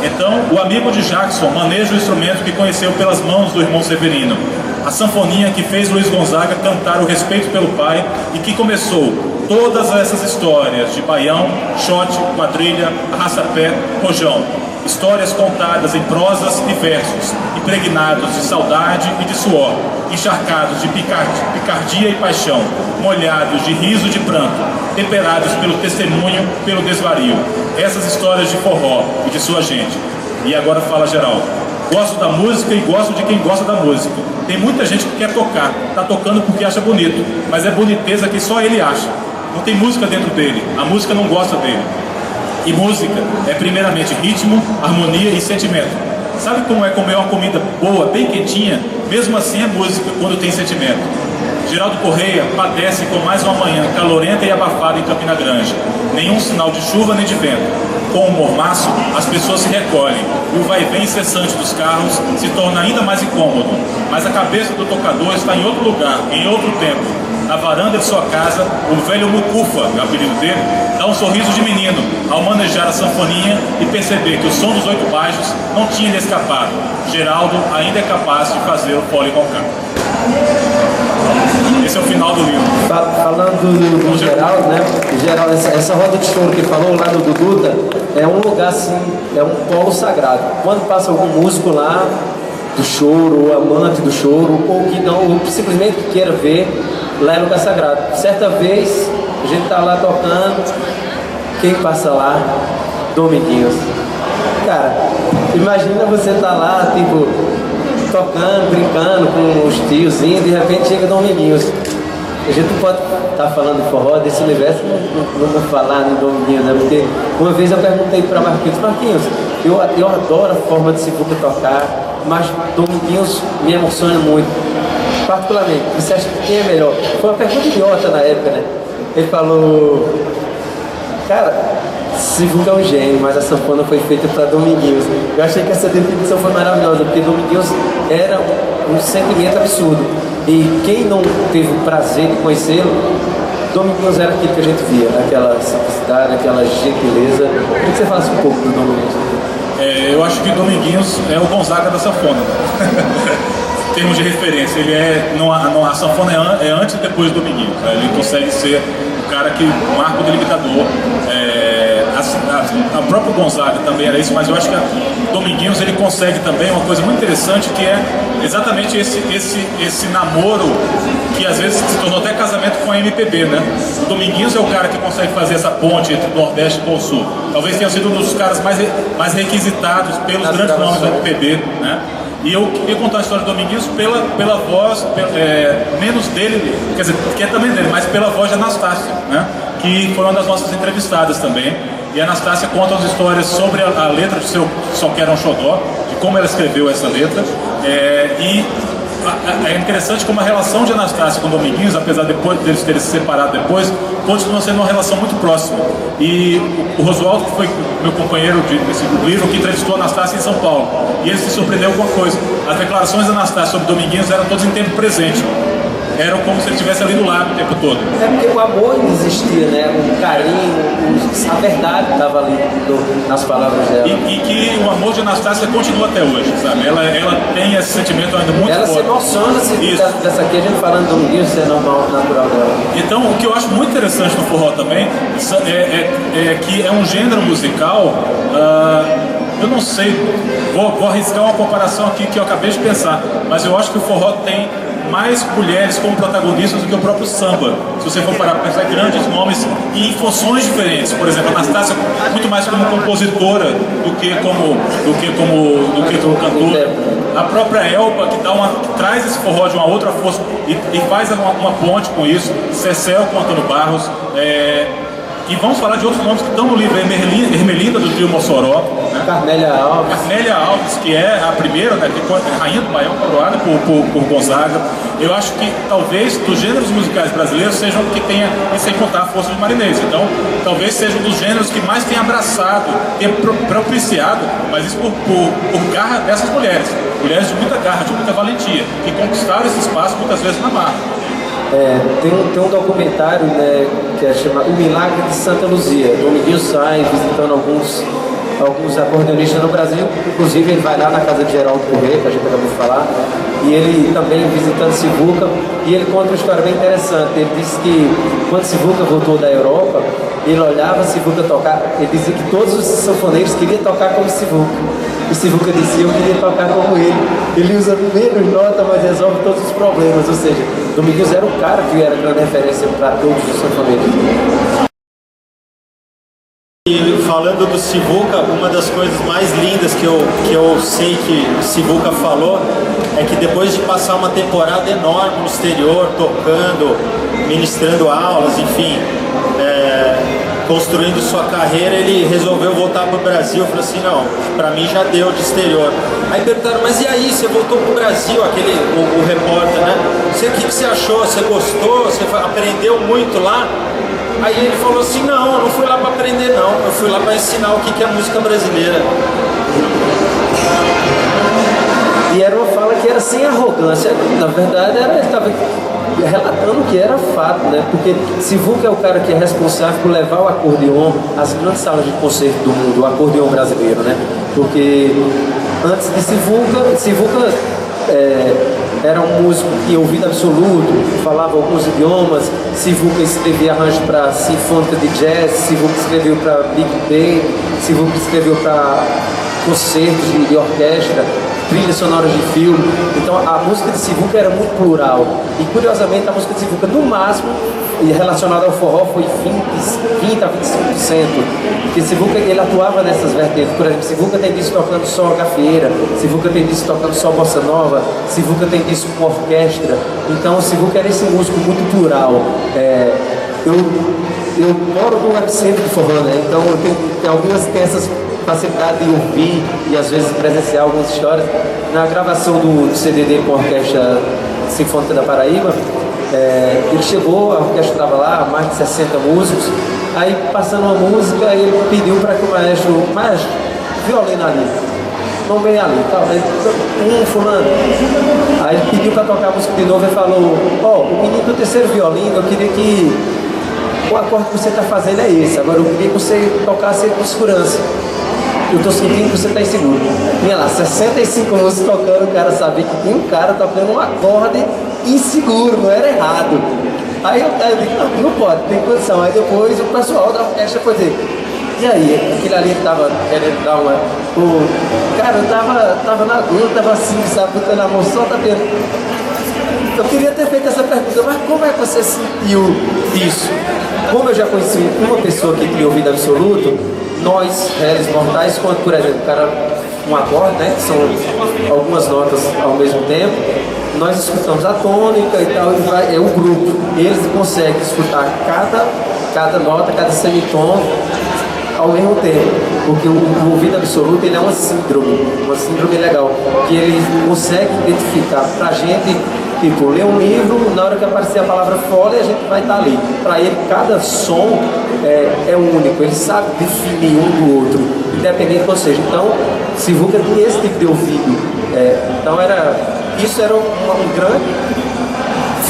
A: Então, o amigo de Jackson maneja o instrumento que conheceu pelas mãos do irmão Severino. A sanfoninha que fez Luiz Gonzaga cantar o respeito pelo pai e que começou todas essas histórias de baião, xote, quadrilha, arrasta-pé, rojão. Histórias contadas em prosas e versos, impregnados de saudade e de suor, encharcados de picardia e paixão, molhados de riso e de pranto, temperados pelo testemunho, pelo desvario. Essas histórias de forró e de sua gente. E agora fala Geraldo. Gosto da música e gosto de quem gosta da música. Tem muita gente que quer tocar, tá tocando porque acha bonito, mas é boniteza que só ele acha. Não tem música dentro dele, a música não gosta dele. E música é primeiramente ritmo, harmonia e sentimento. Sabe como é comer uma comida boa, bem quentinha? Mesmo assim é música, quando tem sentimento. Geraldo Correia padece com mais uma manhã calorenta e abafada em Campina Grande. Nenhum sinal de chuva nem de vento. Com o mormaço, as pessoas se recolhem e o vai-vem incessante dos carros se torna ainda mais incômodo. Mas a cabeça do tocador está em outro lugar, em outro tempo. Na varanda de sua casa, o velho Mucufa, o apelido dele, dá um sorriso de menino ao manejar a sanfoninha e perceber que o som dos 8 baixos não tinha lhe escapado. Geraldo ainda é capaz de fazer o pole roncar. Esse é o final do livro.
C: Falando do Geraldo, né? Geraldo, essa roda de choro que falou lá do Duda é um lugar assim, é um polo sagrado. Quando passa algum músico lá do choro, ou amante do choro, ou que não, ou simplesmente queira ver, lá é lugar sagrado. Certa vez a gente tá lá tocando, quem passa lá? Dominguinhos. Cara, imagina você tá lá, tipo, tocando, brincando com os tiozinhos, de repente chega Dominguinhos. A gente não pode estar falando de forró, desse universo, não vou falar em Dominguinhos, né? Porque uma vez eu perguntei para Marquinhos, eu adoro a forma de Sivuca tocar, mas Dominguinhos me emociona muito, particularmente. Você acha que quem é melhor? Foi uma pergunta idiota na época, né? Ele falou, cara, Sivuca é um gênio, mas a sanfona foi feita para Dominguinhos. Eu achei que essa definição foi maravilhosa, porque Dominguinhos era um sentimento absurdo. E quem não teve o prazer de conhecê-lo, Dominguinhos era aquilo que a gente via, aquela simplicidade, aquela gentileza. Eu queria que você falasse um pouco do Dominguinhos.
A: Eu acho que Dominguinhos é o Gonzaga da sanfona. Em termos de referência, ele a sanfona é antes e depois do Dominguinhos. Ele consegue ser o cara que marca o delimitador. A própria Gonzaga também era isso, mas eu acho que Dominguinhos ele consegue também uma coisa muito interessante, que é exatamente esse namoro que às vezes se tornou até casamento com a MPB, né? O Dominguinhos é o cara que consegue fazer essa ponte entre o Nordeste e o Sul. Talvez tenha sido um dos caras mais requisitados pelos grandes nomes da MPB, né? E eu queria contar a história do Dominguinhos pela voz, menos dele, quer dizer, que é também dele, mas pela voz de Anastácia, né? Que foi uma das nossas entrevistadas também. E a Anastácia conta as histórias sobre a letra de Seu Só Quero um Xodó, de como ela escreveu essa letra. É interessante como a relação de Anastácia com Dominguinhos, apesar deles terem se separado depois, continua sendo uma relação muito próxima. E o Rosualdo, que foi meu companheiro desse livro, que entrevistou a Anastácia em São Paulo, e ele se surpreendeu com uma coisa: as declarações da Anastácia sobre Dominguinhos eram todas em tempo presente. eram como se ele estivesse ali do lado o tempo todo.
C: É porque o amor ainda existia, né? O carinho, a verdade estava ali nas palavras dela.
A: E que o amor de Anastácia continua até hoje, sabe? Ela tem esse sentimento ainda muito
C: ela
A: forte.
C: Ela se emociona dessa aqui, a gente falando do Dominguinhos, isso é normal, natural dela.
A: Então, o que eu acho muito interessante no forró também é que é um gênero musical, eu não sei, vou arriscar uma comparação aqui que eu acabei de pensar, mas eu acho que o forró tem mais mulheres como protagonistas do que o próprio samba. Se você for parar para pensar, grandes nomes e em funções diferentes. Por exemplo, a Anastácia muito mais como compositora do que como cantora. A própria Elba, que traz esse forró de uma outra força e faz uma ponte com isso. Cecel com Antônio Barros. E vamos falar de outros nomes que estão no livro. Ermelinda, do trio Mossoró. Né?
C: Carmélia
A: Alves, que é a primeira, né, que foi rainha do Baião, coroada por Gonzaga. Eu acho que talvez dos gêneros musicais brasileiros seja o que tenha, sem contar a força de Marinês. Então, talvez seja um dos gêneros que mais tem abraçado, tem propiciado, mas isso por garra dessas mulheres. Mulheres de muita garra, de muita valentia, que conquistaram esse espaço muitas vezes na marra.
C: Tem um documentário, né, que é chamado O Milagre de Santa Luzia. Dominguinhos sai visitando alguns acordeonistas no Brasil, inclusive ele vai lá na casa de Geraldo Corrêa, que a gente acabou de falar, e ele também visitando Sivuca, e ele conta uma história bem interessante. Ele disse que quando Sivuca voltou da Europa, ele olhava Sivuca tocar, ele dizia que todos os sanfoneiros queriam tocar como Sivuca. E Sivuca dizia, eu queria tocar como ele. Ele usa menos nota, mas resolve todos os problemas. Ou seja, Dominguinhos era o cara que era grande referência para todos os sanfoneiros.
B: E falando do Sivuca, uma das coisas mais lindas que eu sei que Sivuca falou é que depois de passar uma temporada enorme no exterior, tocando, ministrando aulas, enfim, construindo sua carreira, ele resolveu voltar para o Brasil. Falou assim, não, para mim já deu de exterior. Aí perguntaram, mas e aí, você voltou para o Brasil, o repórter, né? O que você achou? Você gostou? Você aprendeu muito lá? Aí ele falou assim, não, eu não fui lá para aprender não, eu fui lá para ensinar o que é música brasileira.
C: E era uma fala que era sem arrogância, na verdade ele estava relatando que era fato, né? Porque Sivuca é o cara que é responsável por levar o acordeon às grandes salas de concerto do mundo, o acordeon brasileiro, né? Porque antes de Sivuca era um músico que ouvido absoluto, falava alguns idiomas. Sivuca escrevia arranjo para sinfônica de jazz, Sivuca escreveu para Big Band, Sivuca escreveu para concertos de orquestra, trilhas sonoras de filme. Então a música de Sivuca era muito plural. E curiosamente a música de Sivuca, no máximo, relacionada ao forró, foi 20 a 25%. Porque Sivuca, ele atuava nessas vertentes. Por exemplo, Sivuca tem disco tocando só gafieira, Sivuca tem disco tocando só bossa nova, Sivuca tem disco com orquestra. Então o Sivuca era esse músico muito plural. Eu moro no epicentro do forró, né? Então algumas tem essas facilidade de ouvir e às vezes presenciar algumas histórias. Na gravação do CDD com a Orquestra Sinfônica da Paraíba, ele chegou, a orquestra estava lá, mais de 60 músicos, aí passando uma música, ele pediu para que o maestro, violino ali, não vem ali, tal, fulano. Aí ele pediu para tocar a música de novo e falou, o menino do terceiro violino, eu queria que o acorde que você está fazendo é esse, agora eu queria que você tocasse com segurança. Eu estou sentindo que você está inseguro. Tinha lá 65 músicos tocando, o cara sabia que tinha um cara tocando um acorde inseguro, não era errado. Aí eu digo, não pode, tem condição. Aí depois o pessoal da orquestra foi dizer, e aí, aquele ali estava querendo dar uma... Cara, eu tava na agulha, estava assim, sabe, botando a mão só tá vendo. Eu queria ter feito essa pergunta, mas como é que você sentiu isso? Como eu já conheci uma pessoa que tem ouvido absoluto, nós, réis mortais, quando, por exemplo, o cara, um acorde, né, que são algumas notas ao mesmo tempo, nós escutamos a tônica e tal, é o grupo. Eles conseguem escutar cada nota, cada semitom ao mesmo tempo, porque o ouvido absoluto, ele é uma síndrome legal, que ele consegue identificar pra gente. Tipo, ler um livro, na hora que aparecer a palavra fole, a gente vai estar ali. Para ele, cada som é único, ele sabe definir um do outro, independente ou seja. Então, Sivuca tinha esse tipo de ouvido. Então, isso era um grande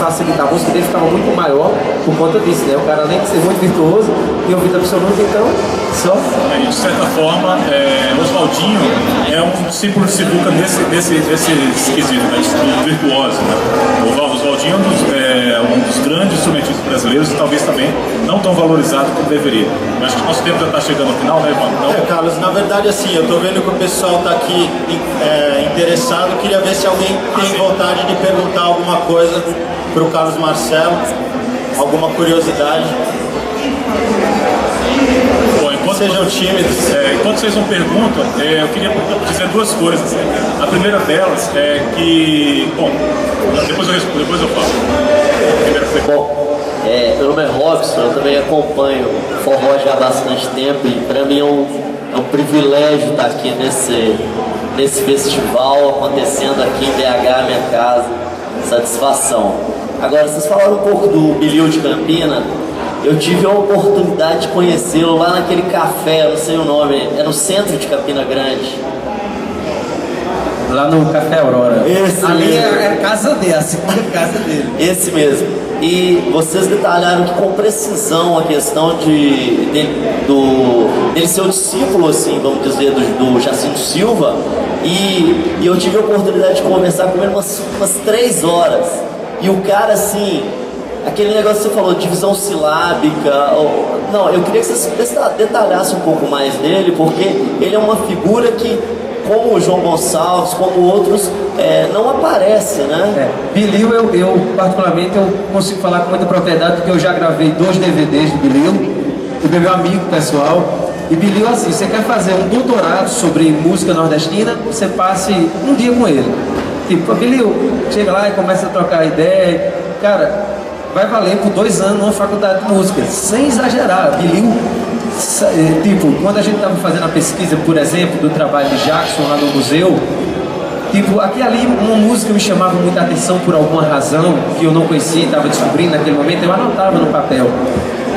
C: facilitar. A música dele ficava muito maior por conta disso, né? O cara, além de ser muito virtuoso, tem ouvido absoluto, então só.
A: De certa forma, Oswaldinho é um discípulo de Sivuca desse esquisito, né? Do virtuoso, né? O Oswaldinho é um dos grandes instrumentistas brasileiros e talvez também não tão valorizado como deveria. Mas acho que nosso tempo já está chegando ao final, né, Ivan? Então...
B: Carlos, na verdade, assim, eu estou vendo que o pessoal está aqui interessado. Queria ver se alguém tem vontade de perguntar alguma coisa para o Carlos Marcelo, alguma curiosidade.
A: Bom, sejam tímidos. Enquanto vocês não perguntam, eu queria dizer duas coisas. A primeira delas é que... Bom, depois eu falo.
D: Bom, meu nome é Robson, eu também acompanho forró já há bastante tempo e para mim é um privilégio estar aqui nesse festival acontecendo aqui em BH, minha casa. Satisfação. Agora, vocês falaram um pouco do Bilil de Campina. Eu tive a oportunidade de conhecê-lo lá naquele café, eu não sei o nome, é no centro de Campina Grande.
C: Lá no Café Aurora.
D: Esse
C: ali
D: mesmo.
C: é a casa dele, a segunda casa dele.
D: Esse mesmo. E vocês detalharam que com precisão a questão dele ser o discípulo, assim, vamos dizer, do Jacinto Silva. E eu tive a oportunidade de conversar com ele umas 3 horas. E o cara, assim, aquele negócio que você falou, divisão silábica. Não, eu queria que você detalhasse um pouco mais dele, porque ele é uma figura que, como o João Gonçalves, como outros, não aparece, né?
C: Bilil, eu particularmente, eu consigo falar com muita propriedade, porque eu já gravei 2 DVDs de Bilil, do meu amigo pessoal. E Bilil, assim, você quer fazer um doutorado sobre música nordestina, você passe um dia com ele. Tipo, Bilil, chega lá e começa a trocar ideia. Cara, vai valer por 2 anos numa faculdade de música, sem exagerar. Bilil, tipo, quando a gente estava fazendo a pesquisa, por exemplo, do trabalho de Jackson lá no museu, tipo, aqui ali uma música me chamava muita atenção por alguma razão que eu não conhecia, estava descobrindo naquele momento, eu anotava no papel.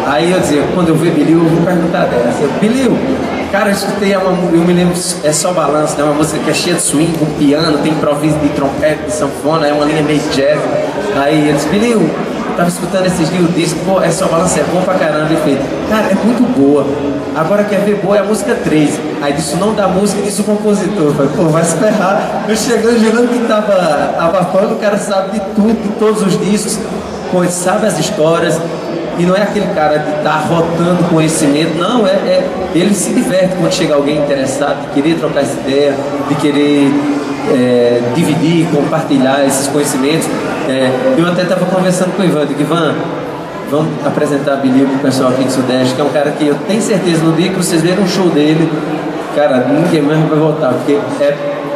C: Aí eu dizia, quando eu ver Bilil, eu vou perguntar dessa. Bilil, cara, eu escutei eu me lembro, é Só Balanço, né? Uma música que é cheia de swing, com piano, tem improviso de trompete, de sanfona, é uma linha meio jazz. Aí eu disse, Bilil, tava escutando esses dias o disco, pô, É Só Balanço, é bom pra caramba, e feito. Cara, é muito boa. Agora quer ver boa é a música 3. Aí disse o nome da música e disse o compositor. Eu falei, pô, vai se ferrar. Eu chegando, jurando que tava abafando, o cara sabe de tudo, de todos os discos, pô, ele sabe as histórias. E não é aquele cara de estar rotando conhecimento, não, ele se diverte quando chega alguém interessado, de querer trocar essa ideia, de querer dividir, compartilhar esses conhecimentos. Eu até estava conversando com o Ivan, digo, Ivan, vamos apresentar Bilil para o pessoal aqui do Sudeste, que é um cara que eu tenho certeza, no dia que vocês verem um show dele, cara, ninguém mais vai voltar, porque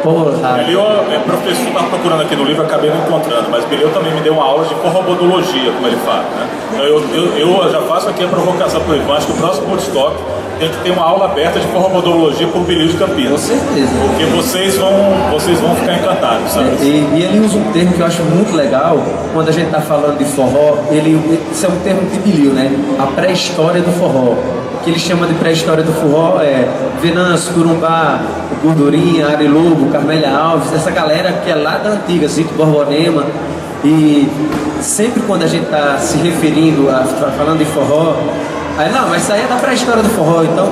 A: Bilil é professor, estava procurando aqui no livro, acabei não encontrando, mas Bilil também me deu uma aula de forrobodologia, como ele fala, né? Então eu já faço aqui a provocação para o Ivan, acho que o próximo Woodstock tem que ter uma aula aberta de forrobodologia com o Bilil de Campinas.
C: Com certeza.
A: Porque vocês vão ficar encantados, sabe?
C: E ele usa um termo que eu acho muito legal, quando a gente está falando de forró, isso é um termo de Bilil, né? A pré-história do forró. O que ele chama de pré-história do forró é Venâncio, Curumbá, Gordurinha, Ari Lobo, Carmélia Alves, essa galera que é lá da antiga, Zito Borborema. E sempre quando a gente está se referindo, falando de forró, aí não, mas isso aí é da pré-história do forró, então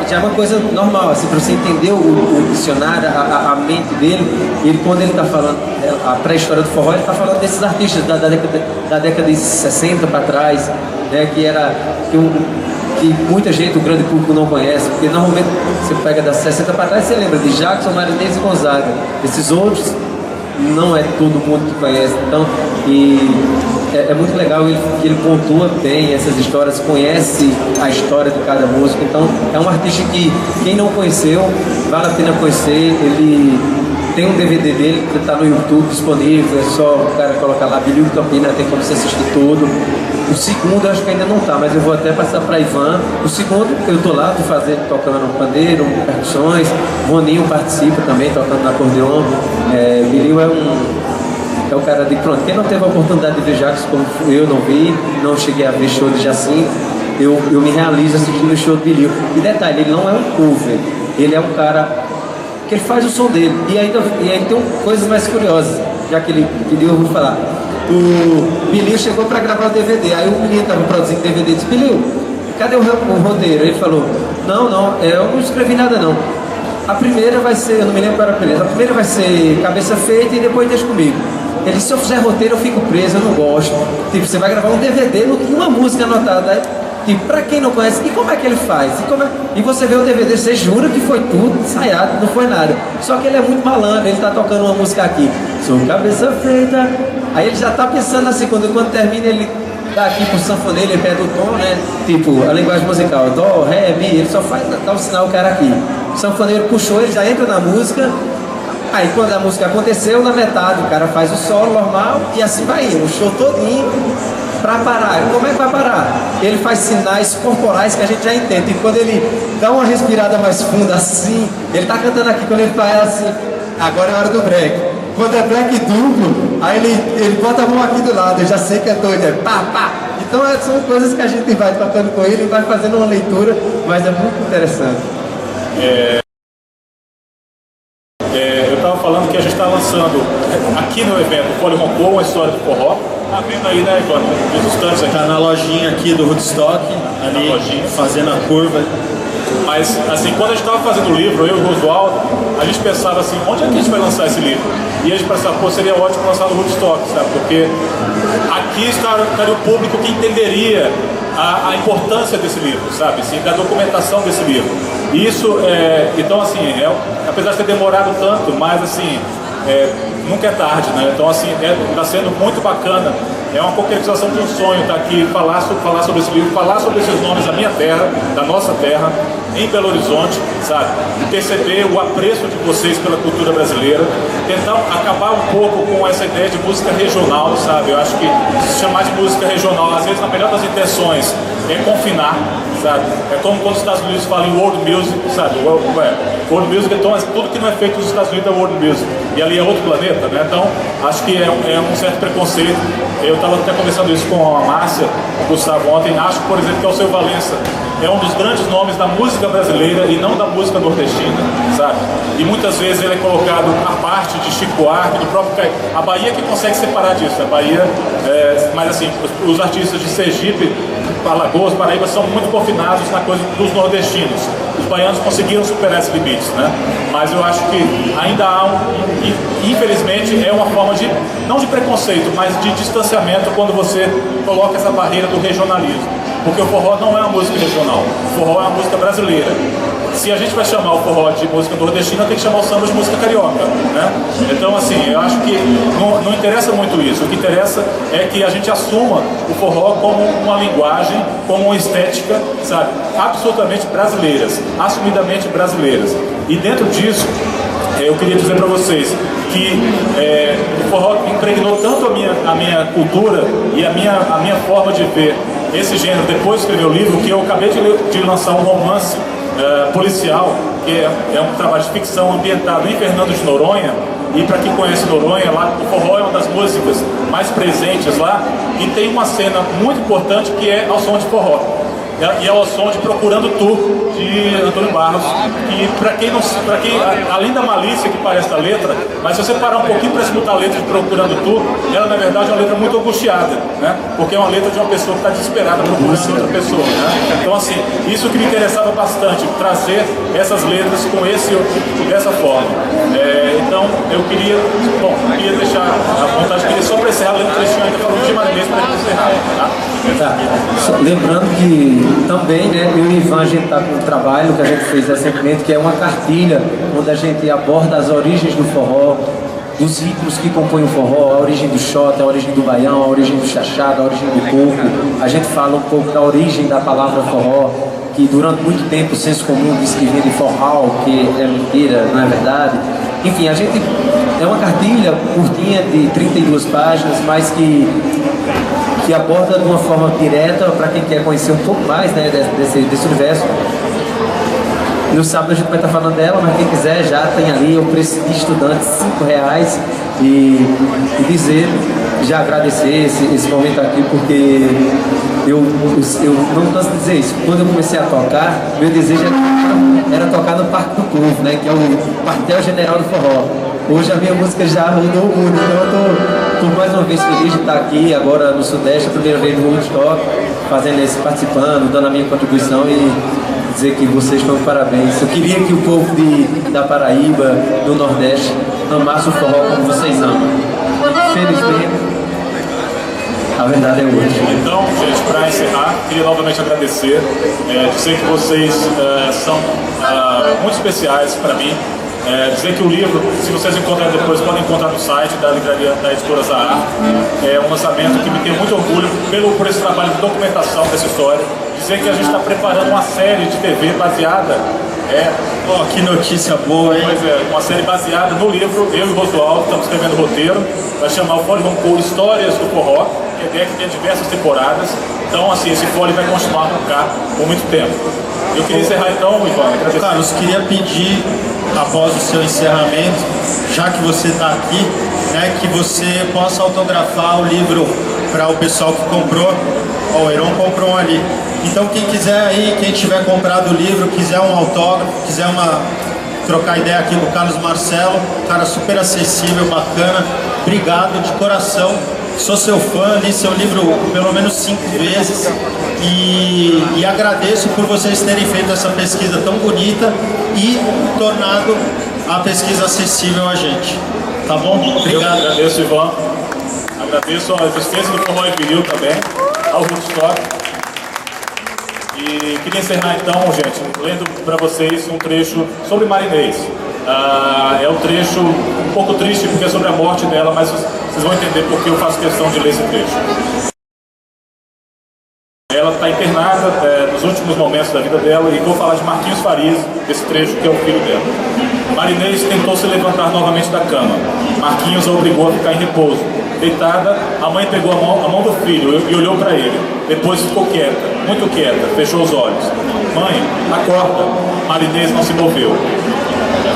C: já é uma coisa normal, assim, para você entender o dicionário, a mente dele, quando ele está falando a pré-história do forró, ele está falando desses artistas da década de 60 para trás, né, que muita gente, o grande público não conhece, porque normalmente você pega das 60 para trás, você lembra de Jackson, Marinês e Gonzaga. Esses outros não é todo mundo que conhece, então, é muito legal que ele pontua bem essas histórias, conhece a história de cada músico, então é um artista que quem não conheceu, vale a pena conhecer. Ele tem um DVD dele que está no YouTube disponível, é só o cara colocar lá, Bilil Campina, tem como você assistir tudo. O segundo eu acho que ainda não tá, mas eu vou até passar para Ivan. O segundo eu tô lá, tocando pandeiro, percussões. Roninho participa também, tocando no acordeon. Bilil é o cara de pronto. Quem não teve a oportunidade de ver Jackson como eu não vi, não cheguei a ver show de Jacinto, eu me realizo assistindo o show de Bilil. E detalhe, ele não é um cover, ele é um cara que ele faz o som dele. E aí tem coisas mais curiosas, já que ele pediu, eu vou falar. o Bilinho chegou para gravar o DVD. Aí o menino estava produzindo DVD e disse: Bilinho, cadê o roteiro? Ele falou: não, eu não escrevi nada não. A primeira vai ser, eu não me lembro qual era a primeira. A primeira vai ser Cabeça Feita e depois deixa comigo. Ele disse: se eu fizer roteiro eu fico preso, eu não gosto. Tipo, você vai gravar um DVD e uma música anotada. Aí, tipo, pra quem não conhece, e como é que ele faz? E você vê o DVD, você jura que foi tudo ensaiado, não foi nada. Só que ele é muito malandro, ele tá tocando uma música aqui, sou cabeça feita. Aí ele já tá pensando na segunda, quando termina ele dá aqui pro sanfoneiro, ele pega o tom, né? Tipo, a linguagem musical, dó, ré, mi, ele só faz dar o sinal o cara aqui. O sanfoneiro puxou, ele já entra na música. Aí quando a música aconteceu, na metade o cara faz o solo normal e assim vai indo, o show todinho pra parar. Como é que vai parar? Ele faz sinais corporais que a gente já entende. E quando ele dá uma respirada mais funda assim, ele tá cantando aqui, quando ele faz assim, agora é a hora do break. Quando é break duplo, aí ele bota a mão aqui do lado, eu já sei que é doido, é pá, pá. Então são coisas que a gente vai tocando com ele e vai fazendo uma leitura, mas é muito interessante.
A: Eu estava falando que a gente está lançando aqui no evento o Fole Roncou, uma história do forró. Tá vendo aí, né, Ivan? Os estandes aqui.
B: Tá na lojinha aqui do Woodstock, ali, fazendo a curva.
A: Mas, assim, quando a gente estava fazendo o livro, eu e o Oswaldo, a gente pensava assim, onde é que a gente vai lançar esse livro? E a gente pensava, pô, seria ótimo lançar no Woodstock, sabe? Porque aqui estaria o público que entenderia a importância desse livro, sabe? Assim, da documentação desse livro. Isso, então, assim, apesar de ter demorado tanto, mas, assim, nunca é tarde, né? Então, assim, está sendo muito bacana. É uma concretização de um sonho estar aqui, falar sobre esse livro, falar sobre esses nomes da minha terra, da nossa terra, em Belo Horizonte, sabe? E perceber o apreço de vocês pela cultura brasileira, tentar acabar um pouco com essa ideia de música regional, sabe? Eu acho que se chamar de música regional, às vezes, na melhor das intenções, é confinar, sabe? É como quando os Estados Unidos falam em world music, sabe? World music, então tudo que não é feito nos Estados Unidos é world music. E ali é outro planeta, né? Então, acho que é um certo preconceito. Eu estava até conversando isso com a Márcia, com o Gustavo ontem. Acho, por exemplo, que o Alceu Valença é um dos grandes nomes da música brasileira e não da música nordestina, sabe? E muitas vezes ele é colocado à parte de Chico Buarque, do próprio Caetano. A Bahia que consegue separar disso. A Bahia, mas assim, os artistas de Sergipe, Alagoas, Paraíba são muito confinados na coisa dos nordestinos. Os baianos conseguiram superar esses limites, né? Mas eu acho que ainda há infelizmente, é uma forma de, não de preconceito, mas de distanciamento quando você coloca essa barreira do regionalismo. Porque o forró não é uma música regional, o forró é uma música brasileira. Se a gente vai chamar o forró de música nordestina, tem que chamar o samba de música carioca, né? Então, assim, eu acho que não interessa muito isso. O que interessa é que a gente assuma o forró como uma linguagem, como uma estética, sabe? Absolutamente brasileiras, assumidamente brasileiras. E dentro disso, eu queria dizer para vocês que o forró impregnou tanto a minha cultura e a minha forma de ver esse gênero depois de escrever o livro, que eu acabei de lançar um romance policial, que é um trabalho de ficção ambientado em Fernando de Noronha. E para quem conhece Noronha, lá o forró é uma das músicas mais presentes lá, e tem uma cena muito importante que é ao som de forró. E é o som de Procurando Tu, de Antônio Barros. E para quem, além da malícia que parece a letra, mas se você parar um pouquinho para escutar a letra de Procurando Tu, ela na verdade é uma letra muito angustiada, né? Porque é uma letra de uma pessoa que está desesperada procurando outra pessoa, né? Então, assim, isso que me interessava bastante, trazer essas letras dessa forma. Então, eu queria deixar à vontade, queria só para encerrar, lendo o trechinho ainda falando de Marinês para encerrar, tá?
C: Tá. Lembrando que também, né, eu e Ivan, a gente está com um trabalho que a gente fez recentemente, que é uma cartilha onde a gente aborda as origens do forró, dos ritmos que compõem o forró, a origem do xota, a origem do baião, a origem do chachado, a origem do coco. A gente fala um pouco da origem da palavra forró, que durante muito tempo o senso comum diz que vem de forró, que é mentira, não é verdade. Enfim, a gente é uma cartilha curtinha de 32 páginas, mas que aborda de uma forma direta para quem quer conhecer um pouco mais, né, desse universo. No sábado a gente vai estar falando dela, mas quem quiser já tem ali o preço de estudante, R$5, e dizer, já agradecer esse momento aqui, porque eu não canso de dizer isso. Quando eu comecei a tocar, meu desejo era tocar no Parque do Povo, né, que é o quartel general do forró. Hoje a minha música já rodou o mundo, então eu tô estou mais uma vez feliz de estar aqui agora no Sudeste, a primeira vez no Woodstock, participando, dando a minha contribuição e dizer que vocês estão de parabéns. Eu queria que o povo da Paraíba, do Nordeste, amasse o forró como vocês amam. Felizmente, a verdade é outra.
A: Então, gente, para encerrar, queria novamente agradecer, dizer que vocês são muito especiais para mim. Dizer que o livro, se vocês encontrarem depois, podem encontrar no site da livraria da editora Zahar. É um lançamento que me tem muito orgulho por esse trabalho de documentação dessa história. Dizer que a gente está preparando uma série de TV baseada.
B: Que notícia boa, hein?
A: Pois é, uma série baseada no livro. Eu e o Rosualdo estamos escrevendo o roteiro. Vai chamar o Fole Ronco Histórias do Forró, que a ideia é que tem diversas temporadas. Então, assim, esse Fole vai continuar no cá por muito tempo. Eu queria encerrar então, Ivan, agradecer.
B: Carlos, queria pedir, após o seu encerramento, já que você está aqui, que você possa autografar o livro para o pessoal que comprou. O Heron comprou um ali. Então quem quiser aí, quem tiver comprado o livro, quiser um autógrafo, quiser trocar ideia aqui com o Carlos Marcelo, cara super acessível, bacana. Obrigado de coração. Sou seu fã, li seu livro pelo menos 5 vezes e agradeço por vocês terem feito essa pesquisa tão bonita e tornado a pesquisa acessível a gente. Tá bom? Obrigado.
A: Eu agradeço, Ivan. Agradeço a existência do Forró e Vinil também, ao Woodstock. E queria encerrar então, gente, lendo para vocês um trecho sobre Marinês. É um trecho um pouco triste porque é sobre a morte dela, mas vocês vão entender porque eu faço questão de ler esse trecho. Ela está internada nos últimos momentos da vida dela e vou falar de Marquinhos Farias, desse trecho que é o filho dela. Marinês tentou se levantar novamente da cama. Marquinhos a obrigou a ficar em repouso. Deitada, a mãe pegou a mão do filho e olhou para ele. Depois ficou quieta, muito quieta, fechou os olhos. Mãe, acorda. Marinês não se moveu.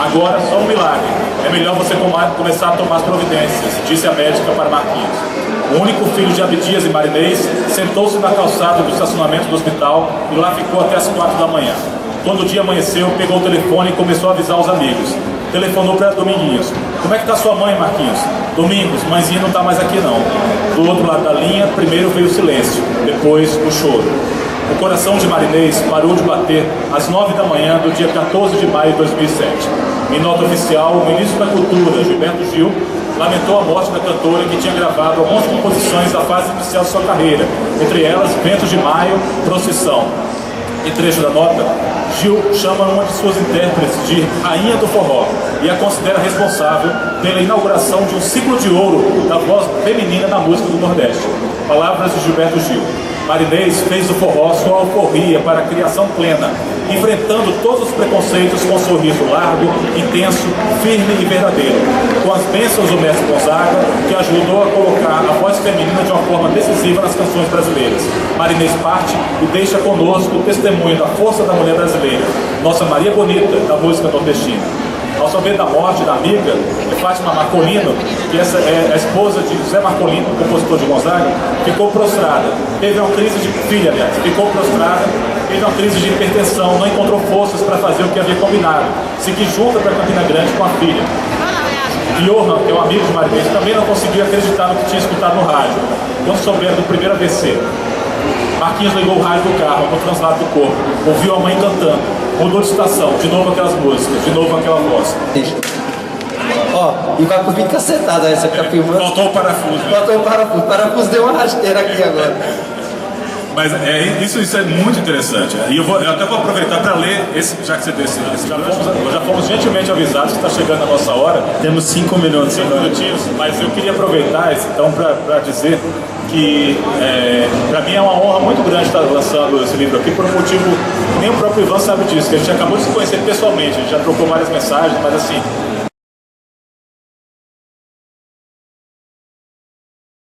A: Agora, só um milagre. É melhor você começar a tomar as providências, disse a médica para Marquinhos. O único filho de Abdias e Marinês sentou-se na calçada do estacionamento do hospital e lá ficou até as 4 da manhã. Quando o dia amanheceu, pegou o telefone e começou a avisar os amigos. Telefonou para Dominguinhos. Como é que tá sua mãe, Marquinhos? Domingos, mãezinha não tá mais aqui não. Do outro lado da linha, primeiro veio o silêncio, depois o choro. O coração de Marinês parou de bater às 9 da manhã do dia 14 de maio de 2007. Em nota oficial, o ministro da Cultura, Gilberto Gil, lamentou a morte da cantora que tinha gravado algumas composições da fase inicial de sua carreira, entre elas Ventos de Maio, Procissão. Em trecho da nota, Gil chama uma de suas intérpretes de Rainha do Forró e a considera responsável pela inauguração de um ciclo de ouro da voz feminina na música do Nordeste. Palavras de Gilberto Gil. Marinês fez do forró sua alforria para a criação plena, enfrentando todos os preconceitos com um sorriso largo, intenso, firme e verdadeiro, com as bênçãos do mestre Gonzaga, que ajudou a colocar a voz feminina de uma forma decisiva nas canções brasileiras. Marinês parte e deixa conosco o testemunho da força da mulher brasileira, nossa Maria Bonita da música nordestina. Ao saber da morte da amiga, Fátima Marcolino, que essa é a esposa de José Marcolino, compositor de Gonzaga, ficou prostrada. Teve uma crise de filha, aliás, ficou prostrada, teve uma crise de hipertensão, não encontrou forças para fazer o que havia combinado. Seguir junto para Campina Grande com a filha. Johan, que é um amigo de Marinês, também não conseguia acreditar no que tinha escutado no rádio, quando souberam do primeiro AVC. Marquinhos ligou o rádio do carro, no translado do corpo, ouviu a mãe cantando, mudou de estação, de novo aquelas músicas, de novo aquela voz.
C: E vai por vir cacetada essa que tá filmando.
A: Faltou o parafuso. Né?
C: Faltou o parafuso. O parafuso deu uma rasteira aqui agora.
A: Mas isso é muito interessante. E eu até vou aproveitar para ler, já que você desse. Já fomos gentilmente avisados que está chegando a nossa hora.
B: Temos 5 minutos.
A: 5 minutinhos, mas eu queria aproveitar então para dizer que para mim é uma honra muito grande estar lançando esse livro aqui por um motivo que nem o próprio Ivan sabe disso, que a gente acabou de se conhecer pessoalmente, a gente já trocou várias mensagens, mas assim,